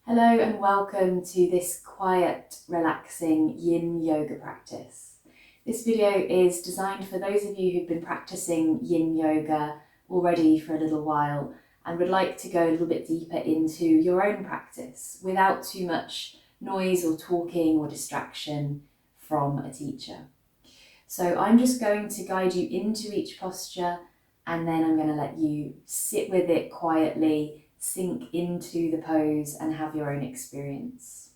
Hello and welcome to this quiet, relaxing yin yoga practice. This video is designed for those of you who've been practicing yin yoga already for a little while and would like to go a little bit deeper into your own practice without too much noise or talking or distraction from a teacher. So I'm just going to guide you into each posture and then I'm going to let you sit with it quietly, sink into the pose and have your own experience.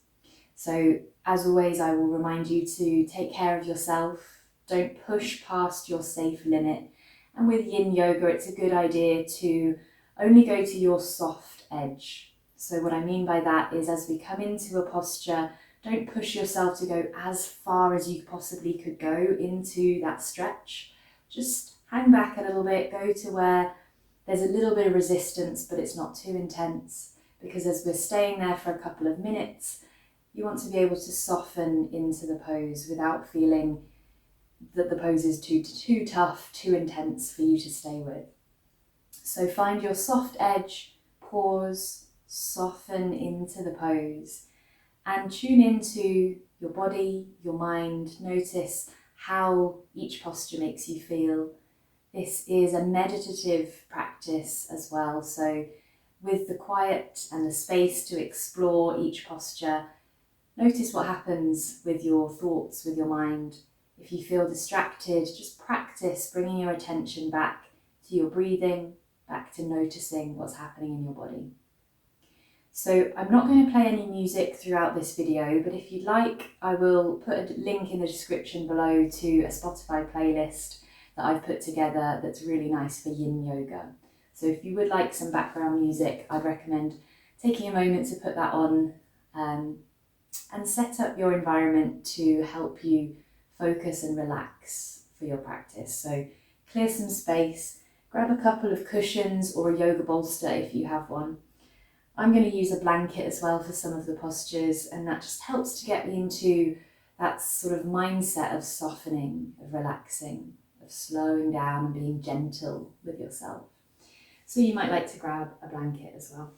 So as always, I will remind you to take care of yourself. Don't push past your safe limit. And with yin yoga, it's a good idea to only go to your soft edge. So what I mean by that is as we come into a posture, don't push yourself to go as far as you possibly could go into that stretch. Just hang back a little bit, go to where there's a little bit of resistance, but it's not too intense, because as we're staying there for a couple of minutes, you want to be able to soften into the pose without feeling that the pose is too tough, too intense for you to stay with. So find your soft edge, pause, soften into the pose, and tune into your body, your mind. Notice how each posture makes you feel. This is a meditative practice as well, so with the quiet and the space to explore each posture, notice what happens with your thoughts, with your mind. If you feel distracted, just practice bringing your attention back to your breathing, back to noticing what's happening in your body. So I'm not going to play any music throughout this video, but if you'd like, I will put a link in the description below to a Spotify playlist that I've put together that's really nice for yin yoga. So if you would like some background music, I'd recommend taking a moment to put that on and set up your environment to help you focus and relax for your practice. So clear some space, grab a couple of cushions or a yoga bolster if you have one. I'm going to use a blanket as well for some of the postures, and that just helps to get me into that sort of mindset of softening, of relaxing, of slowing down and being gentle with yourself. So you might like to grab a blanket as well.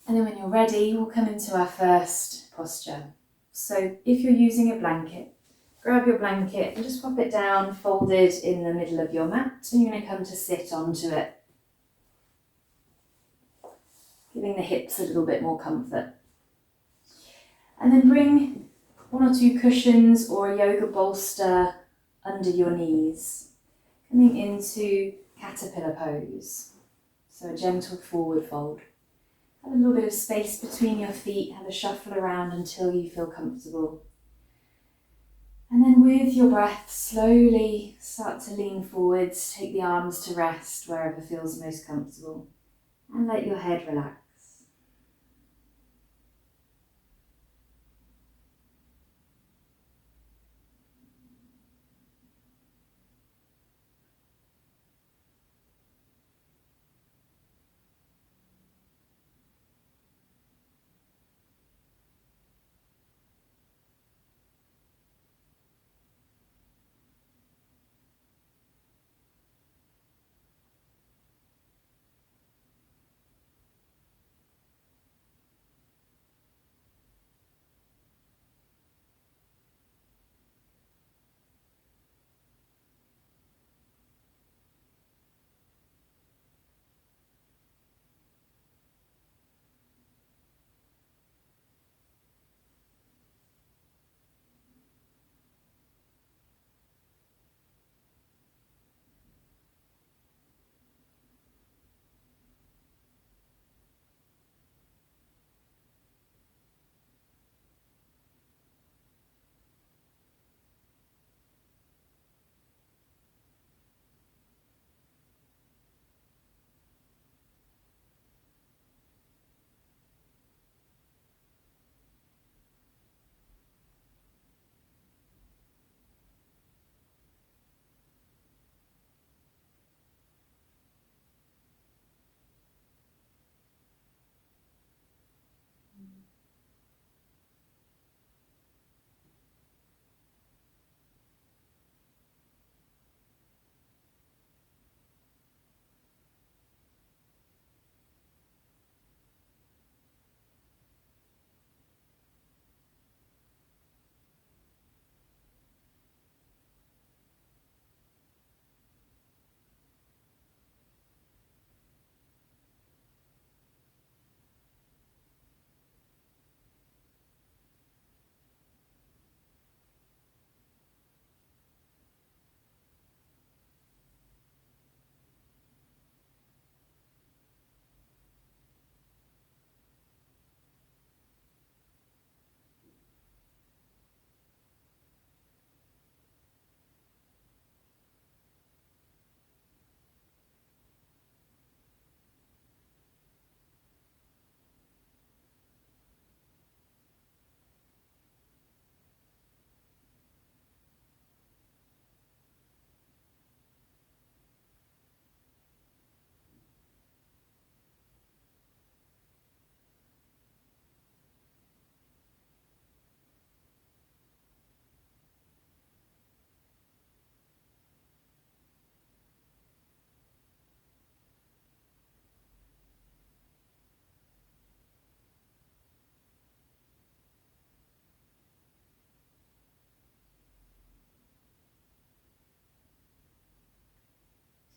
And then when you're ready, we'll come into our first posture. So if you're using a blanket, grab your blanket and just pop it down, folded in the middle of your mat, and you're going to come to sit onto it, giving the hips a little bit more comfort. And then bring one or two cushions or a yoga bolster under your knees, coming into caterpillar pose. So a gentle forward fold. Have a little bit of space between your feet, have a shuffle around until you feel comfortable. And then with your breath, slowly start to lean forwards, take the arms to rest wherever feels most comfortable, and let your head relax.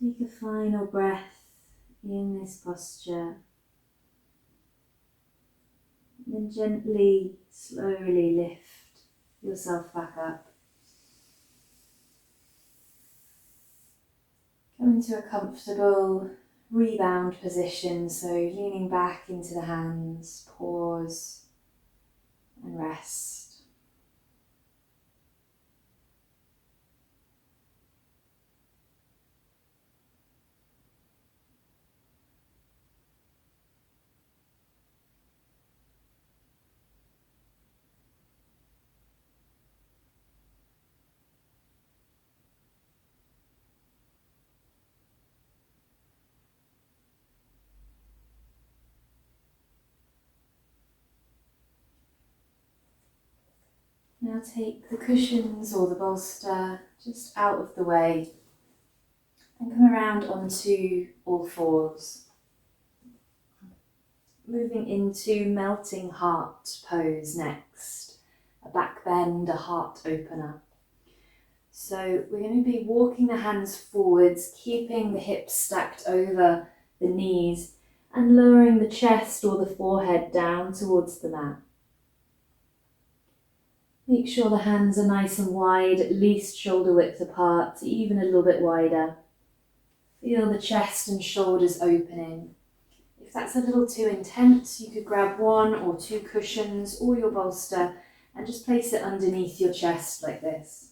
Take a final breath in this posture. And then gently, slowly lift yourself back up. Come into a comfortable rebound position, so leaning back into the hands, pause and rest. Now take the cushions or the bolster just out of the way and come around onto all fours. Moving into melting heart pose next. A back bend, a heart opener. So we're going to be walking the hands forwards, keeping the hips stacked over the knees and lowering the chest or the forehead down towards the mat. Make sure the hands are nice and wide, at least shoulder width apart, even a little bit wider. Feel the chest and shoulders opening. If that's a little too intense, you could grab one or two cushions or your bolster and just place it underneath your chest like this.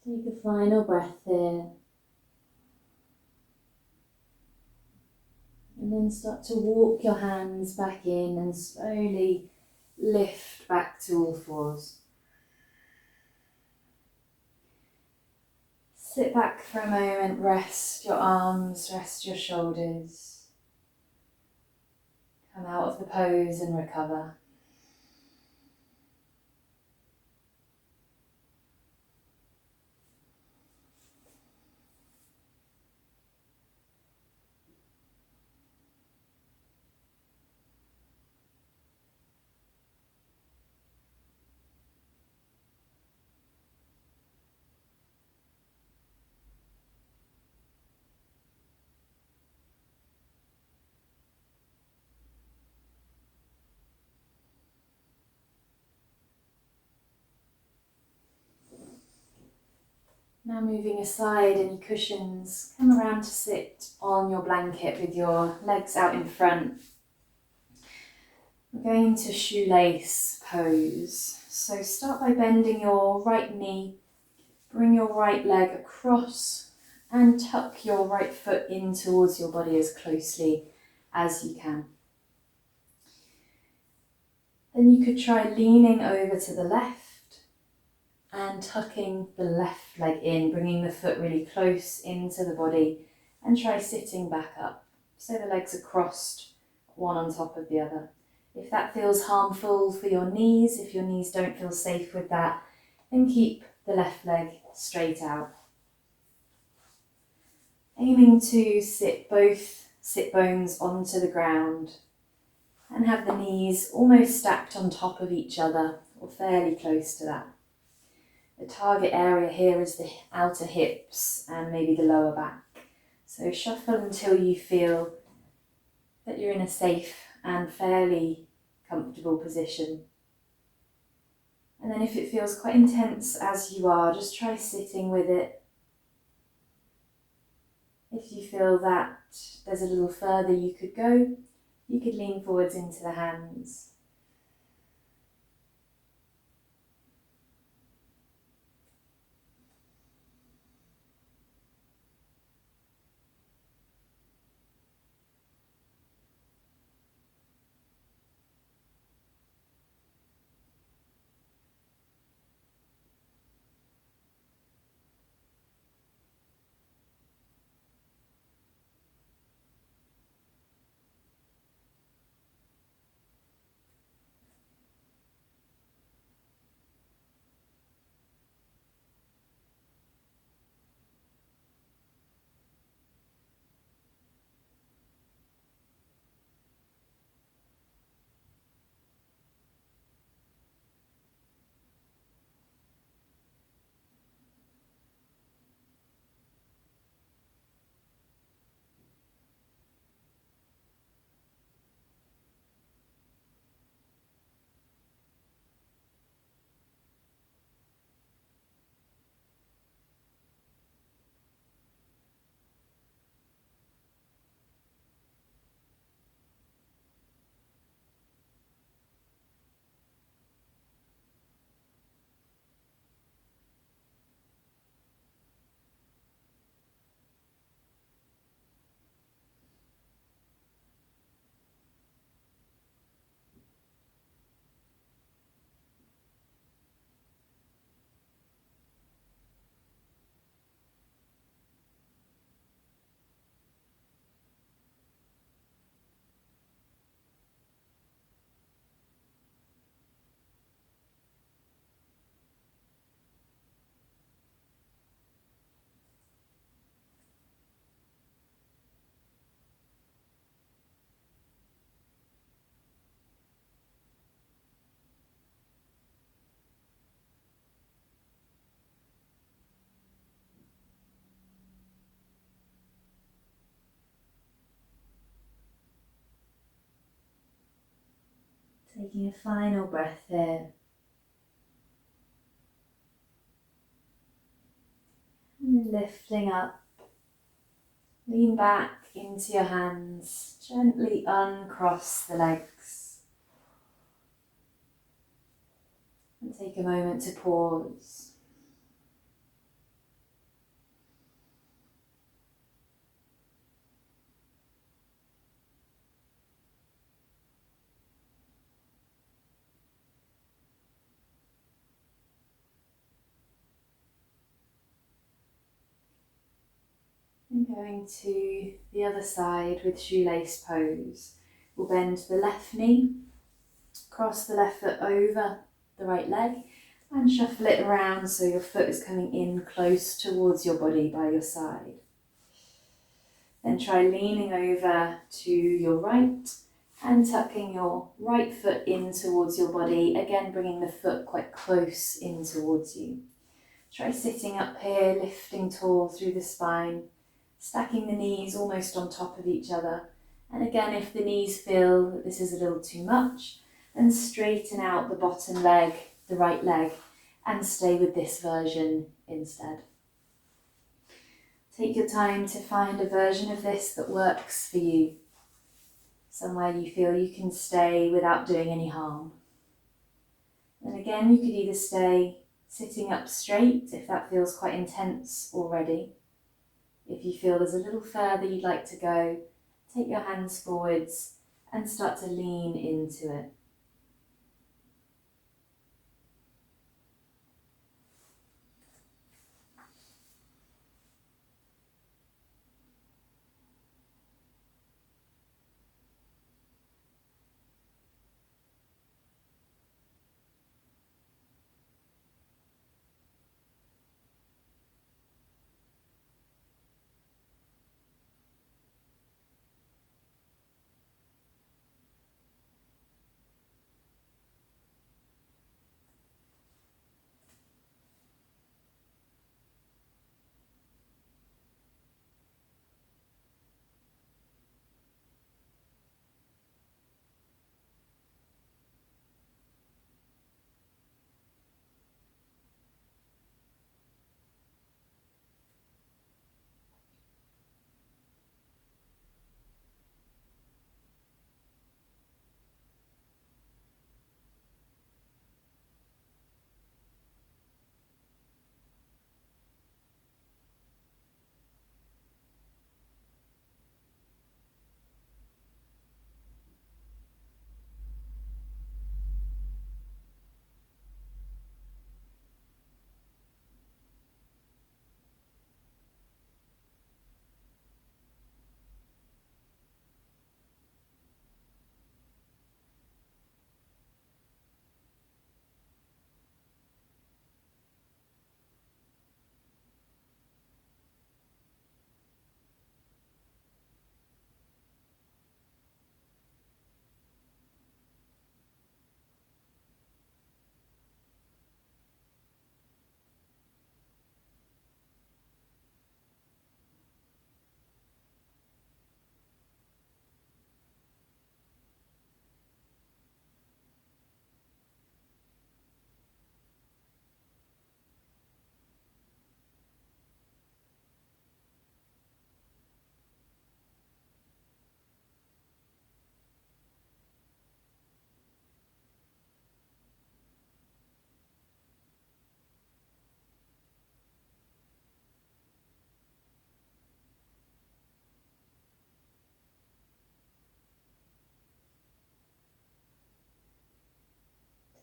Take a final breath here. And then start to walk your hands back in and slowly lift back to all fours. Sit back for a moment, rest your arms, rest your shoulders. Come out of the pose and recover. Now moving aside any cushions, come around to sit on your blanket with your legs out in front. We're going into shoelace pose. So start by bending your right knee, bring your right leg across and tuck your right foot in towards your body as closely as you can. Then you could try leaning over to the left and tucking the left leg in, bringing the foot really close into the body, and try sitting back up. So the legs are crossed, one on top of the other. If that feels harmful for your knees, if your knees don't feel safe with that, then keep the left leg straight out. Aiming to sit both sit bones onto the ground and have the knees almost stacked on top of each other or fairly close to that. The target area here is the outer hips and maybe the lower back. So shuffle until you feel that you're in a safe and fairly comfortable position. And then if it feels quite intense as you are, just try sitting with it. If you feel that there's a little further you could go, you could lean forwards into the hands. Taking a final breath here. And lifting up. Lean back into your hands. Gently uncross the legs. And take a moment to pause. And going to the other side with Shoelace Pose. We'll bend the left knee, cross the left foot over the right leg and shuffle it around so your foot is coming in close towards your body by your side. Then try leaning over to your right and tucking your right foot in towards your body, again bringing the foot quite close in towards you. Try sitting up here, lifting tall through the spine, stacking the knees almost on top of each other. And again, if the knees feel that this is a little too much, then straighten out the bottom leg, the right leg, and stay with this version instead. Take your time to find a version of this that works for you, somewhere you feel you can stay without doing any harm. And again, you could either stay sitting up straight if that feels quite intense already. If you feel there's a little further you'd like to go, take your hands forwards and start to lean into it.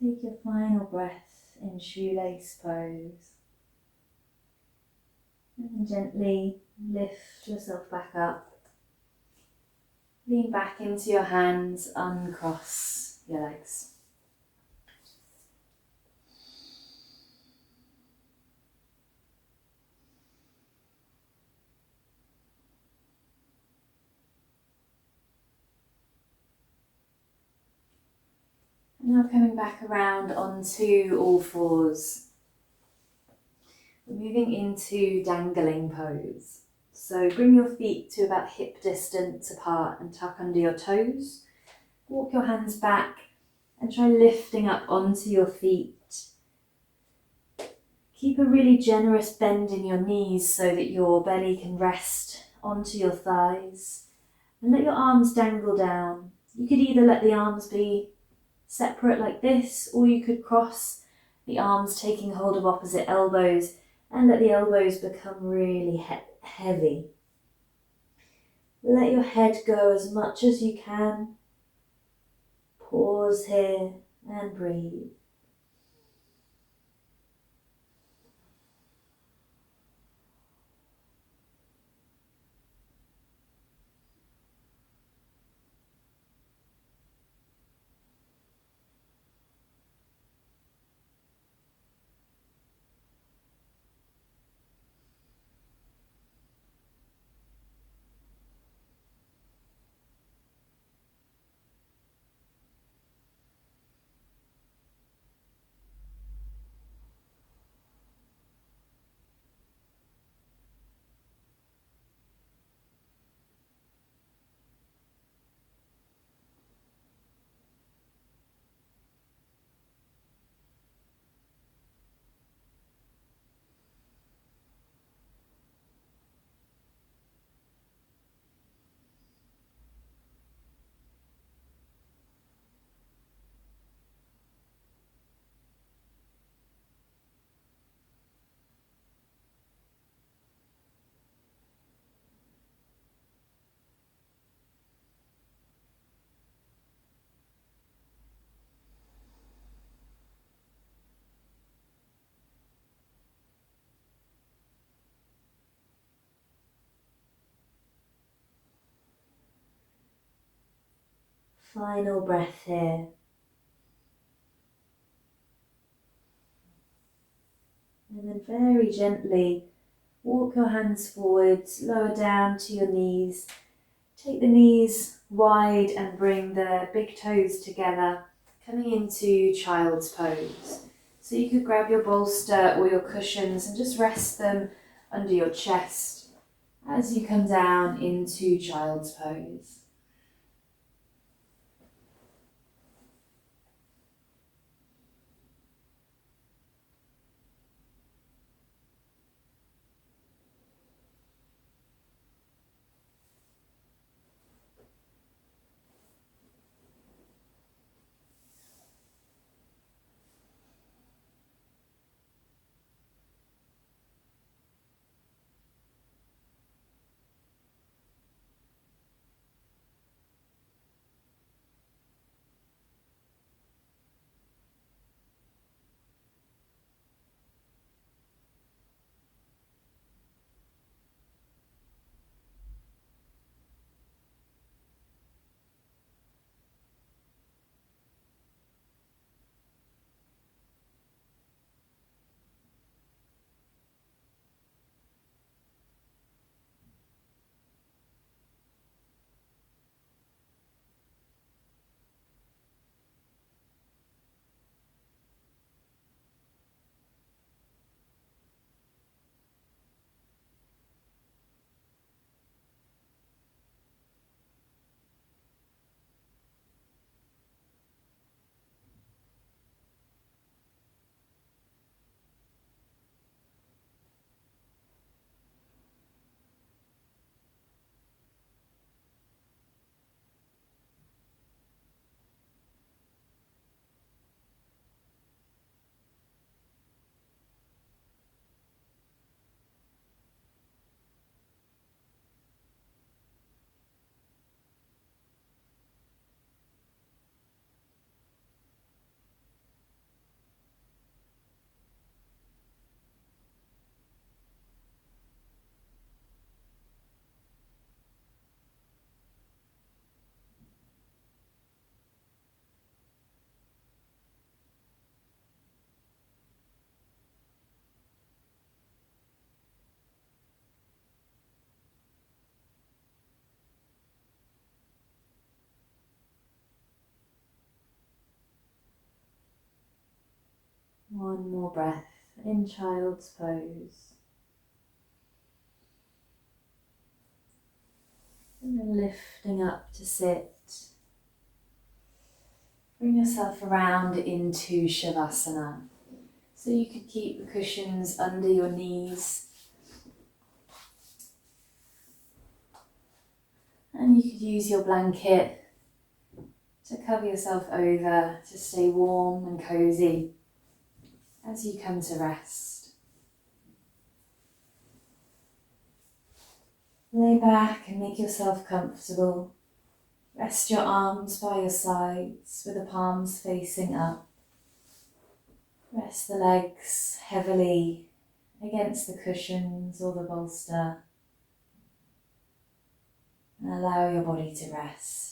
Take your final breath in Shoelace Pose. And gently lift yourself back up. Lean back into your hands, uncross your legs. Now coming back around onto all fours. We're moving into Dangling Pose. So bring your feet to about hip distance apart and tuck under your toes. Walk your hands back and try lifting up onto your feet. Keep a really generous bend in your knees so that your belly can rest onto your thighs. And let your arms dangle down. You could either let the arms be separate like this, or you could cross the arms taking hold of opposite elbows and let the elbows become really heavy. Let your head go as much as you can. Pause here and breathe. Final breath here. And then very gently walk your hands forwards, lower down to your knees. Take the knees wide and bring the big toes together, coming into child's pose. So you could grab your bolster or your cushions and just rest them under your chest as you come down into child's pose. One more breath in child's pose. And then lifting up to sit. Bring yourself around into Shavasana. So you could keep the cushions under your knees. And you could use your blanket to cover yourself over to stay warm and cozy as you come to rest. Lay back and make yourself comfortable. Rest your arms by your sides with the palms facing up. Rest the legs heavily against the cushions or the bolster. And allow your body to rest.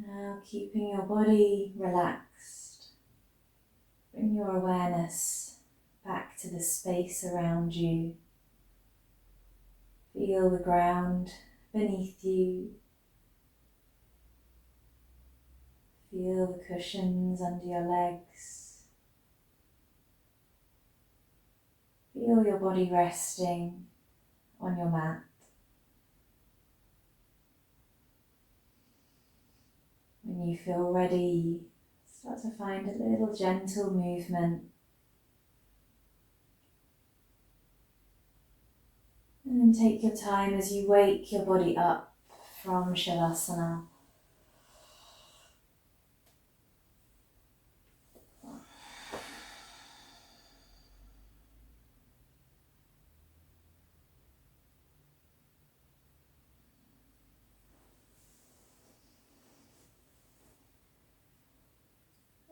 Now keeping your body relaxed, bring your awareness back to the space around you. Feel the ground beneath you. Feel the cushions under your legs. Feel your body resting on your mat. When you feel ready, start to find a little gentle movement. And then take your time as you wake your body up from Shavasana.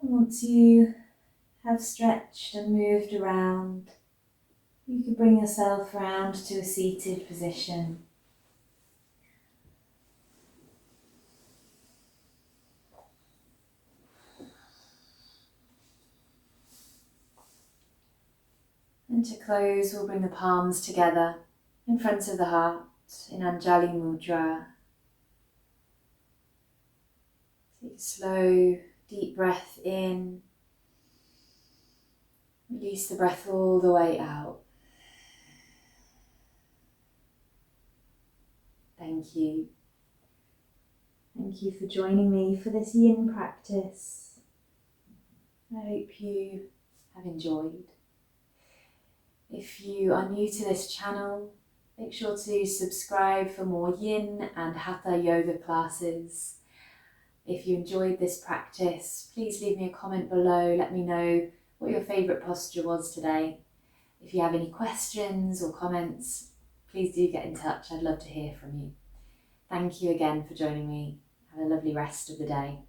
And once you have stretched and moved around, you can bring yourself round to a seated position. And to close, we'll bring the palms together in front of the heart in Anjali Mudra. Take a slow, deep breath in. Release the breath all the way out. Thank you. Thank you for joining me for this yin practice. I hope you have enjoyed. If you are new to this channel, make sure to subscribe for more yin and hatha yoga classes. If you enjoyed this practice, please leave me a comment below. Let me know what your favourite posture was today. If you have any questions or comments, please do get in touch. I'd love to hear from you. Thank you again for joining me. Have a lovely rest of the day.